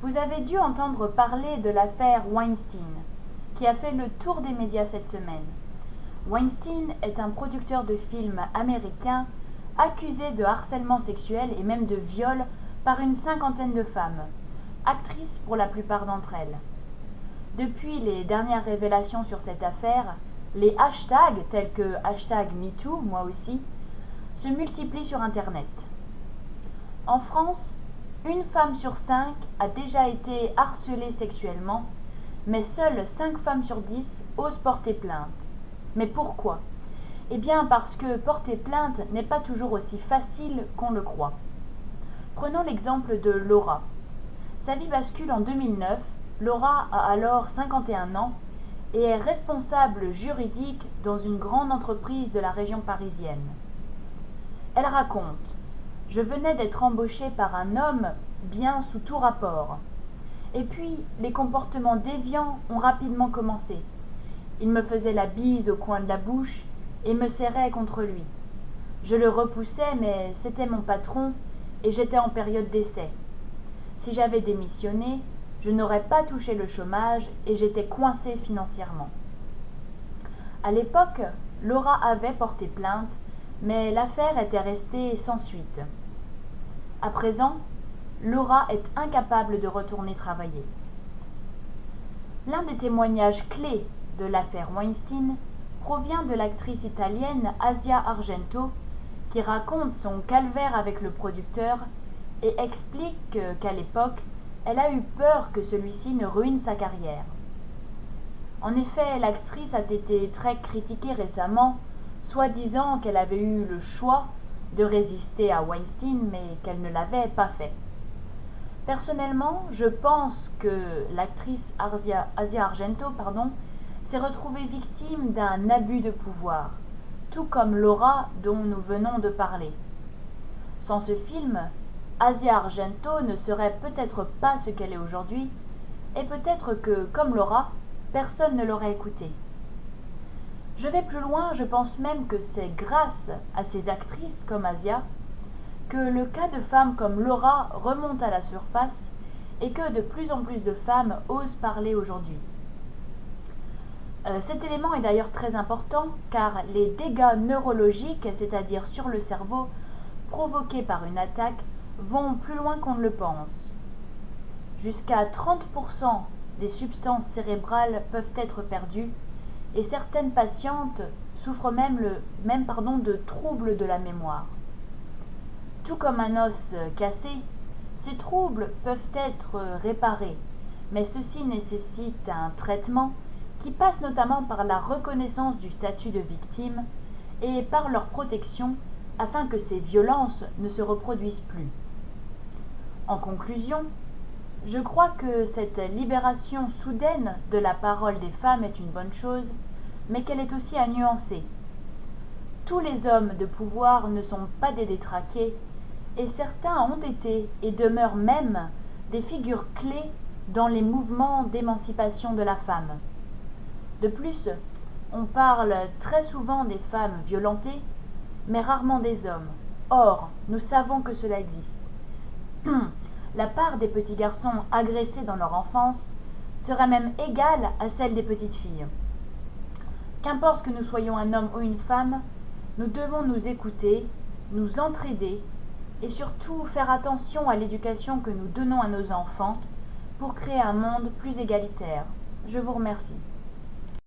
Vous avez dû entendre parler de l'affaire Weinstein, qui a fait le tour des médias cette semaine. Weinstein est un producteur de films américain accusé de harcèlement sexuel et même de viol par une cinquantaine de femmes, actrices pour la plupart d'entre elles. Depuis les dernières révélations sur cette affaire, les hashtags tels que #MeToo, moi aussi, se multiplient sur Internet. En France, une femme sur 5 a déjà été harcelée sexuellement, mais seules 5 femmes sur 10 osent porter plainte. Mais pourquoi ? Eh bien parce que porter plainte n'est pas toujours aussi facile qu'on le croit. Prenons l'exemple de Laura. Sa vie bascule en 2009, Laura a alors 51 ans et est responsable juridique dans une grande entreprise de la région parisienne. Elle raconte : « Je venais d'être embauchée par un homme bien sous tout rapport. Et puis, les comportements déviants ont rapidement commencé. Il me faisait la bise au coin de la bouche et me serrait contre lui. Je le repoussais, mais c'était mon patron et j'étais en période d'essai. Si j'avais démissionné, je n'aurais pas touché le chômage et j'étais coincée financièrement. » À l'époque, Laura avait porté plainte, mais l'affaire était restée sans suite. À présent, Laura est incapable de retourner travailler. L'un des témoignages clés de l'affaire Weinstein provient de l'actrice italienne Asia Argento, qui raconte son calvaire avec le producteur et explique qu'à l'époque, elle a eu peur que celui-ci ne ruine sa carrière. En effet, l'actrice a été très critiquée récemment, soi-disant qu'elle avait eu le choix de résister à Weinstein, mais qu'elle ne l'avait pas fait. Personnellement, je pense que l'actrice Asia Argento s'est retrouvée victime d'un abus de pouvoir, tout comme Laura dont nous venons de parler. Sans ce film, Asia Argento ne serait peut-être pas ce qu'elle est aujourd'hui, et peut-être que, comme Laura, personne ne l'aurait écoutée. Je vais plus loin, je pense même que c'est grâce à ces actrices comme Asia que le cas de femmes comme Laura remonte à la surface et que de plus en plus de femmes osent parler aujourd'hui. Cet élément est d'ailleurs très important car les dégâts neurologiques, c'est-à-dire sur le cerveau, provoqués par une attaque, vont plus loin qu'on ne le pense. Jusqu'à 30% des substances cérébrales peuvent être perdues et certaines patientes souffrent même de troubles de la mémoire. Tout comme un os cassé, ces troubles peuvent être réparés, mais ceci nécessite un traitement qui passe notamment par la reconnaissance du statut de victime et par leur protection afin que ces violences ne se reproduisent plus. En conclusion, je crois que cette libération soudaine de la parole des femmes est une bonne chose, mais qu'elle est aussi à nuancer. Tous les hommes de pouvoir ne sont pas des détraqués, et certains ont été et demeurent même des figures clés dans les mouvements d'émancipation de la femme. De plus, on parle très souvent des femmes violentées, mais rarement des hommes. Or, nous savons que cela existe. La part des petits garçons agressés dans leur enfance serait même égale à celle des petites filles. Qu'importe que nous soyons un homme ou une femme, nous devons nous écouter, nous entraider et surtout faire attention à l'éducation que nous donnons à nos enfants pour créer un monde plus égalitaire. Je vous remercie.